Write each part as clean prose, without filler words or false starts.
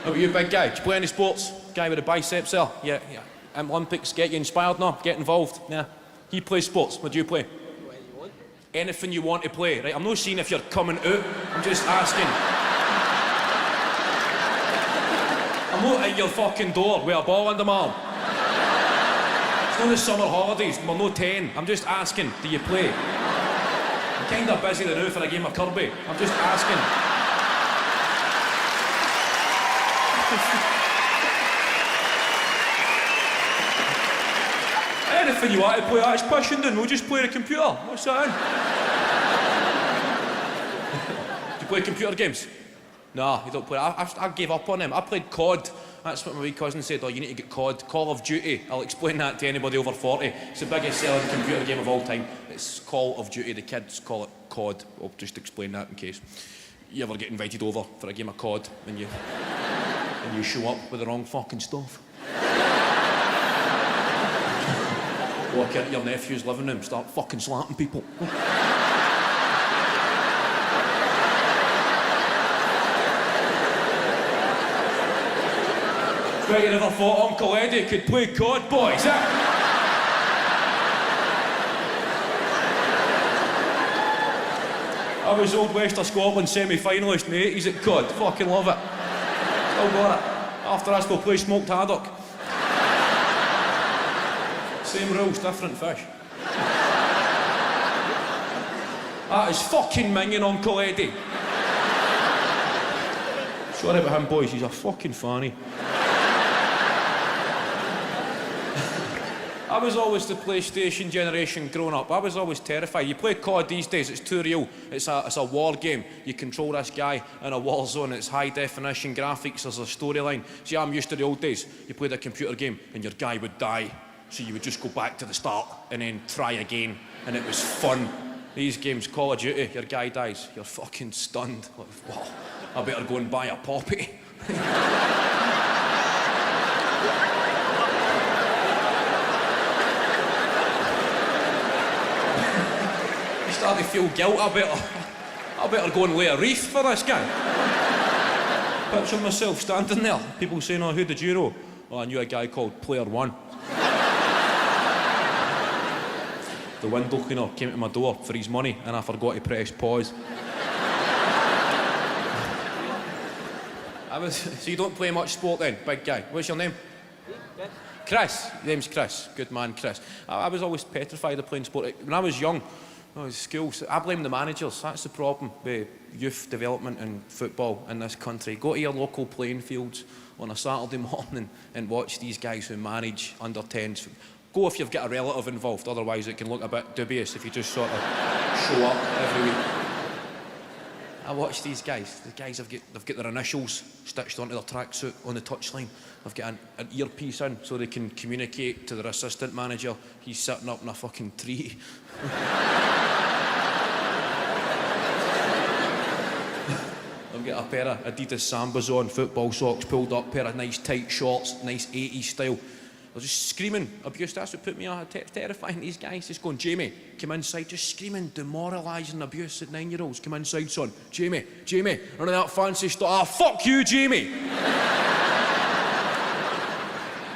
How about you, big guy? Do you play any sports? Guy with the biceps there? Yeah. Olympics get you inspired now? Get involved? Yeah. He plays sports. What do you play? Anything you want to play, right? I'm not seeing if you're coming out. I'm just asking. I'm not at your fucking door with a ball under my arm. It's not the summer holidays. We're no 10. I'm just asking, do you play? I'm kind of busy now for a game of Kirby. I'm just asking. Anything you want to play, that's pushing down. We'll just play the computer. What's that in? Do you play computer games? No, you don't play. I gave up on them. I played COD. That's what my wee cousin said. Oh, you need to get COD. Call of Duty. I'll explain that to anybody over 40. It's the biggest selling computer game of all time. It's Call of Duty. The kids call it COD. I'll just explain that in case you ever get invited over for a game of COD and you show up with the wrong fucking stuff. Walk into your nephew's living room, start fucking slapping people. Right, you never thought Uncle Eddie could play COD, boys, eh? I was Old West of Scotland semi-finalist in the 80s at COD. Fucking love it. Still got it. After I still play smoked haddock. Same rules, different fish. That is fucking minging Uncle Eddie. Sorry about him, boys, he's a fucking fanny. I was always the PlayStation generation growing up. I was always terrified. You play COD these days, it's too real. It's a war game. You control this guy in a war zone. It's high definition graphics, there's a storyline. See, I'm used to the old days. You played a computer game and your guy would die. So you would just go back to the start and then try again. And it was fun. These games, Call of Duty, your guy dies. You're fucking stunned. Like, wow, I better go and buy a poppy. You start to feel guilt. I better go and lay a wreath for this guy. Picture myself standing there. People saying, oh, who did you know? Oh, I knew a guy called Player One. The window cleaner came to my door for his money and I forgot to press pause. So you don't play much sport then, big guy? What's your name? Chris. Your name's Chris. Good man, Chris. I was always petrified of playing sport. When I was young, school, I blame the managers. That's the problem with youth development and football in this country. Go to your local playing fields on a Saturday morning and watch these guys who manage under 10s. Go if you've got a relative involved, otherwise it can look a bit dubious if you just sort of show up every week. I watch these guys. The guys they've got their initials stitched onto their tracksuit on the touchline. They've got an earpiece in so they can communicate to their assistant manager. He's sitting up in a fucking tree. They've got a pair of Adidas Sambas on, football socks pulled up, pair of nice tight shorts, nice 80s style. They're just screaming abuse. That's what put me on. Terrifying. These guys just going, Jamie, come inside. Just screaming, demoralising abuse at 9-year-olds. Come inside, son. Jamie, none of that fancy stuff. Ah, fuck you, Jamie.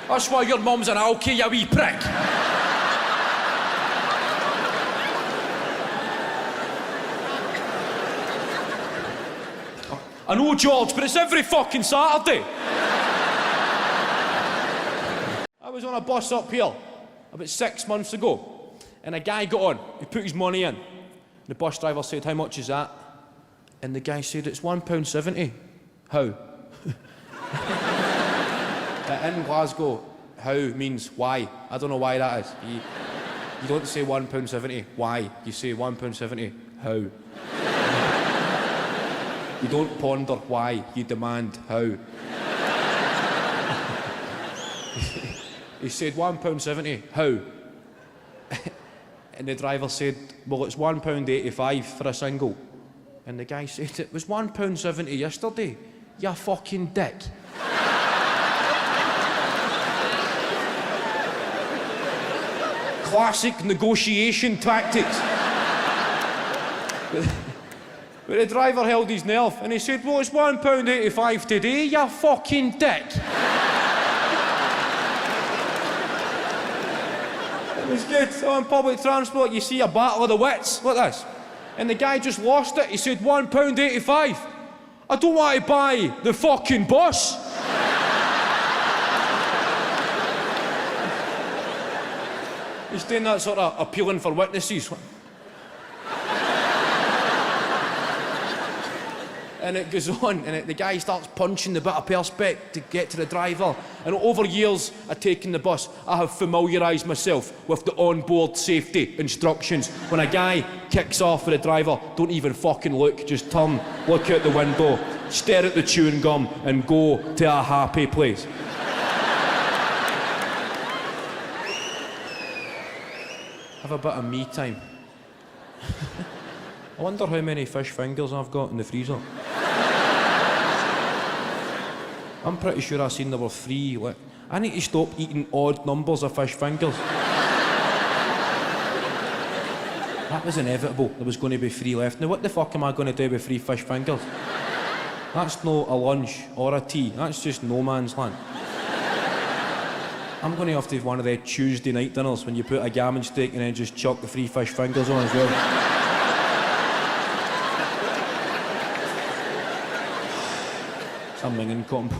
That's why your mum's an alky, you wee prick. I know, George, but it's every fucking Saturday. I was on a bus up here about 6 months ago, and a guy got on. He put his money in. The bus driver said, how much is that? And the guy said, it's £1.70. How? In Glasgow, how means why. I don't know why that is. You don't say £1.70, why. You say £1.70, how. You don't ponder why, you demand how. He said, £1.70, how? And the driver said, well, it's £1.85 for a single. And the guy said, it was £1.70 yesterday, you fucking dick. Classic negotiation tactics. But the driver held his nerve and he said, well, it's £1.85 today, you fucking dick. It was good. So on public transport, you see a battle of the wits, like this. And the guy just lost it. He said, £1.85. I don't want to buy the fucking bus. He's doing that sort of appealing for witnesses. And it goes on, and the guy starts punching the bit of perspex to get to the driver. And over years of taking the bus, I have familiarised myself with the onboard safety instructions. When a guy kicks off with a driver, don't even fucking look, just turn, look out the window, stare at the chewing gum, and go to a happy place. Have a bit of me time. I wonder how many fish fingers I've got in the freezer. I'm pretty sure I seen there were 3. Like, I need to stop eating odd numbers of fish fingers. That was inevitable. There was going to be 3 left. Now what the fuck am I going to do with 3 fish fingers? That's not a lunch or a tea. That's just no man's land. I'm going to have to have one of their Tuesday night dinners when you put a gammon steak and then just chuck the 3 fish fingers on as well. Something in combo.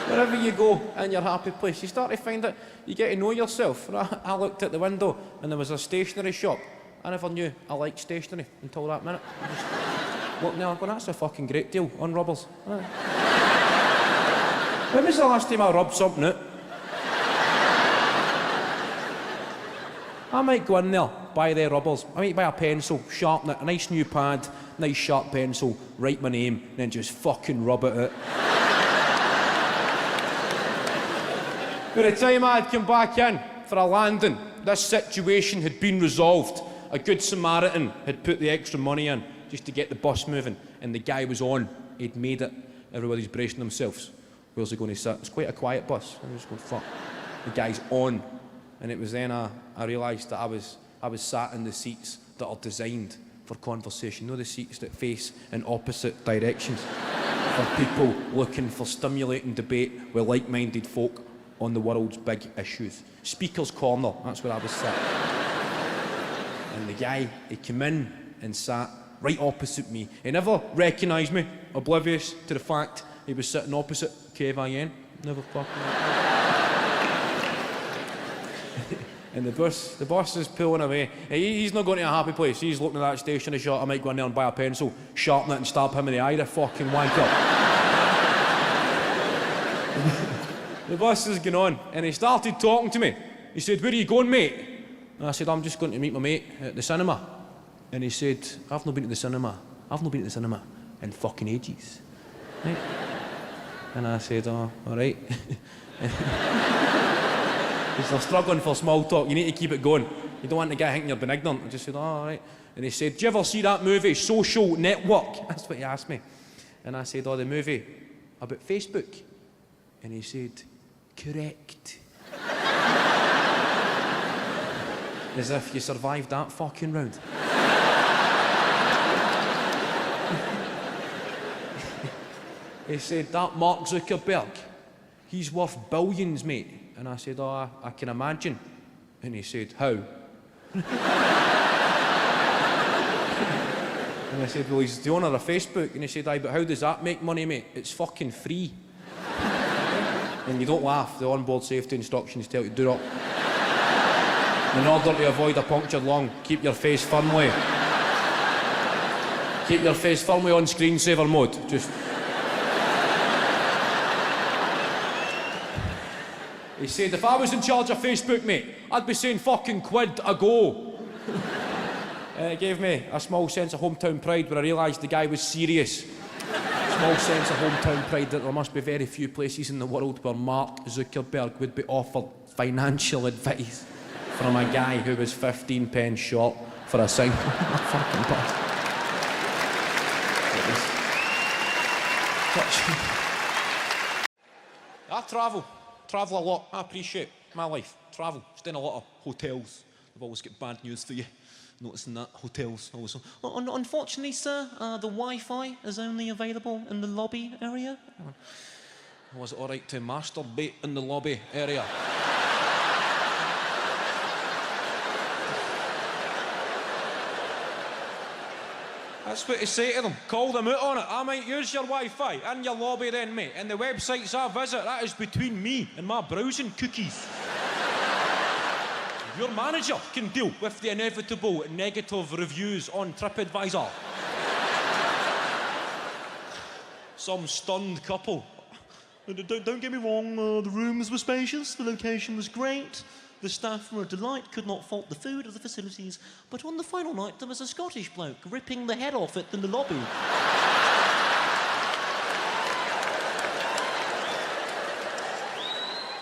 Wherever you go in your happy place, you start to find that you get to know yourself. I looked at the window and there was a stationery shop. I never knew I liked stationery until that minute. I just looked there and going, that's a fucking great deal on rubbers. When was the last time I rubbed something out? I might go in there, buy their rubbers, I might buy a pencil, sharpen it, a nice new pad, nice sharp pencil, write my name, and then just fucking rub it out. By the time I'd come back in for a landing, this situation had been resolved. A good Samaritan had put the extra money in just to get the bus moving, and the guy was on. He'd made it. Everybody's bracing themselves. Where's he going to sit? It's quite a quiet bus. I'm just going, fuck. The guy's on. And it was then I realised that I was sat in the seats that are designed for conversation. You know, the seats that face in opposite directions for people looking for stimulating debate with like-minded folk on the world's big issues. Speaker's corner, that's where I was sat. And the guy, he came in and sat right opposite me. He never recognised me, oblivious to the fact he was sitting opposite KVN. Never fucking... And the bus is pulling away. He's not going to a happy place. He's looking at that stationery shop. I might go in there and buy a pencil, sharpen it and stab him in the eye, the fucking wanker. The bus is going on, and he started talking to me. He said, where are you going, mate? And I said, I'm just going to meet my mate at the cinema. And he said, I've not been to the cinema. I've not been to the cinema in fucking ages. Right? And I said, oh, all right. Because they're struggling for small talk, you need to keep it going. You don't want the guy thinking you're being ignorant. I just said, oh, all right. And he said, do you ever see that movie, Social Network? That's what he asked me. And I said, oh, the movie about Facebook. And he said, correct. As if you survived that fucking round. He said, that Mark Zuckerberg, he's worth billions, mate. And I said, oh, I can imagine. And he said, how? And I said, well, he's the owner of Facebook. And he said, aye, but how does that make money, mate? It's fucking free. And you don't laugh. The onboard safety instructions tell you, do not. In order to avoid a punctured lung, keep your face firmly on screensaver mode. Just... He said, if I was in charge of Facebook, mate, I'd be saying fucking quid a go. And it gave me a small sense of hometown pride when I realised the guy was serious. Small sense of hometown pride that there must be very few places in the world where Mark Zuckerberg would be offered financial advice from a guy who was 15 pence short for a single fucking bus. I travel a lot. I appreciate my life. Travel. Stay in a lot of hotels. I've always got bad news for you. noticing that hotels also. Unfortunately, sir, the Wi-Fi is only available in the lobby area. Was it all right to masturbate in the lobby area? That's what to say to them. Call them out on it. I might use your Wi-Fi and your lobby then, mate. And the websites I visit, that is between me and my browsing cookies. Your manager can deal with the inevitable negative reviews on TripAdvisor. Some stunned couple. Don't get me wrong, the rooms were spacious, the location was great, the staff were a delight, could not fault the food or the facilities, but on the final night there was a Scottish bloke ripping the head off it in the lobby.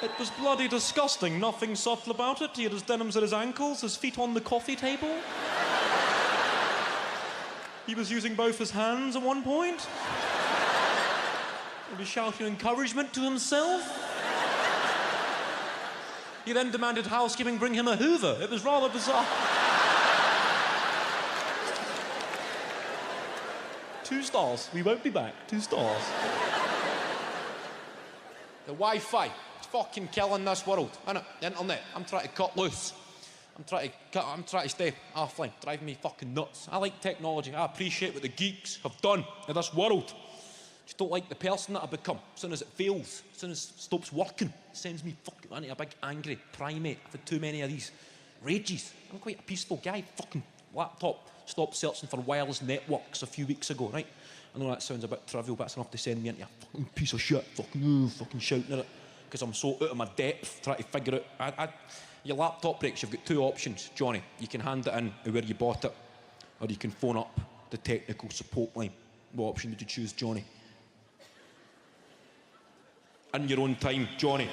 It was bloody disgusting, nothing subtle about it. He had his denims at his ankles, his feet on the coffee table. He was using both his hands at one point. He was shouting encouragement to himself. He then demanded housekeeping bring him a Hoover. It was rather bizarre. 2 stars. We won't be back. 2 stars. The Wi-Fi, it's fucking killing this world, innit? The internet, I'm trying to cut loose. I'm trying to stay offline, driving me fucking nuts. I like technology, I appreciate what the geeks have done in this world. Just don't like the person that I become. As soon as it fails, as soon as it stops working, it sends me fucking into a big angry primate. I've had too many of these rages. I'm quite a peaceful guy. Fucking laptop stopped searching for wireless networks a few weeks ago, right? I know that sounds a bit trivial, but that's enough to send me into a fucking piece of shit, fucking shouting at it. Because I'm so out of my depth trying to figure out. Your laptop breaks, you've got 2 options, Johnny. You can hand it in to where you bought it, or you can phone up the technical support line. What option did you choose, Johnny? In your own time, Johnny.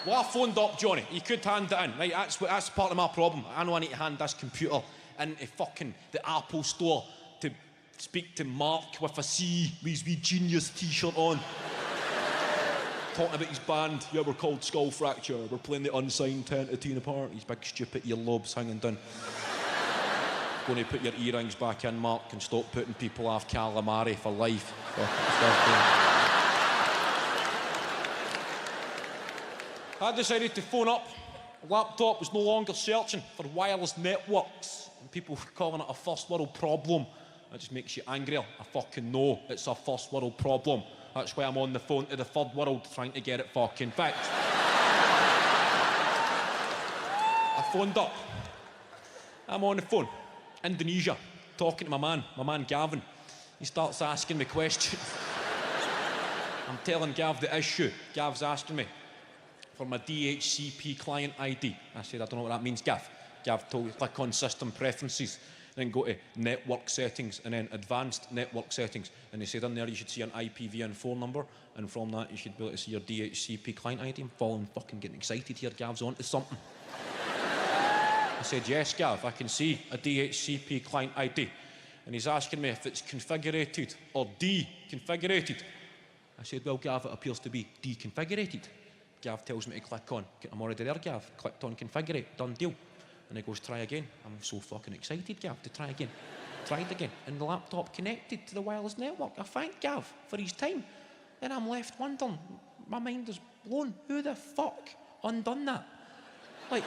Well, I phoned up, Johnny. You could hand it in, right? That's part of my problem. I know I need to hand this computer into fucking the Apple store to speak to Mark with a C with his wee Genius t-shirt on. Talking about his band. Yeah, we're called Skull Fracture. We're playing the unsigned Tina Part. His big stupid earlobes hanging down. Going to put your earrings back in, Mark, and stop putting people off calamari for life. I decided to phone up. The laptop was no longer searching for wireless networks. And people were calling it a first world problem. That just makes you angrier. I fucking know it's a first world problem. That's why I'm on the phone to the third world trying to get it fucking fixed. I phoned up. I'm on the phone. Indonesia. Talking to my man Gavin. He starts asking me questions. I'm telling Gav the issue. Gav's asking me for my DHCP client ID. I said, I don't know what that means, Gav. Gav told me, click on system preferences, then go to network settings, and then advanced network settings. And they said in there you should see an IPv4 phone number, and from that you should be able to see your DHCP client ID. I'm fucking getting excited here. Gav's onto something. I said, yes, Gav, I can see a DHCP client ID. And he's asking me if it's configurated or deconfigurated. I said, well, Gav, it appears to be deconfigurated. Gav tells me to click on. I'm already there, Gav. Clicked on configurate, done deal. And he goes, try again. I'm so fucking excited, Gav, to try again. Tried again. And the laptop connected to the wireless network. I thank Gav for his time. Then I'm left wondering, my mind is blown. Who the fuck undone that? Like,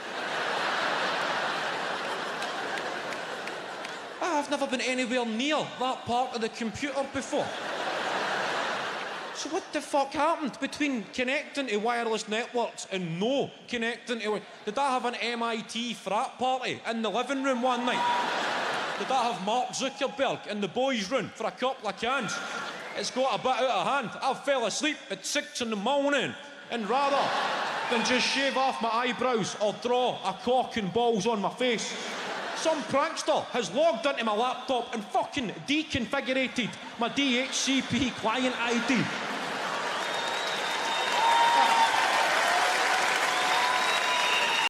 I've never been anywhere near that part of the computer before. So what the fuck happened between connecting to wireless networks and no connecting to... Did I have an MIT frat party in the living room one night? Did I have Mark Zuckerberg in the boys' room for a couple of cans? It's got a bit out of hand. I fell asleep at 6 in the morning, and rather than just shave off my eyebrows or draw a cock and balls on my face, some prankster has logged into my laptop and fucking deconfigurated my DHCP client ID.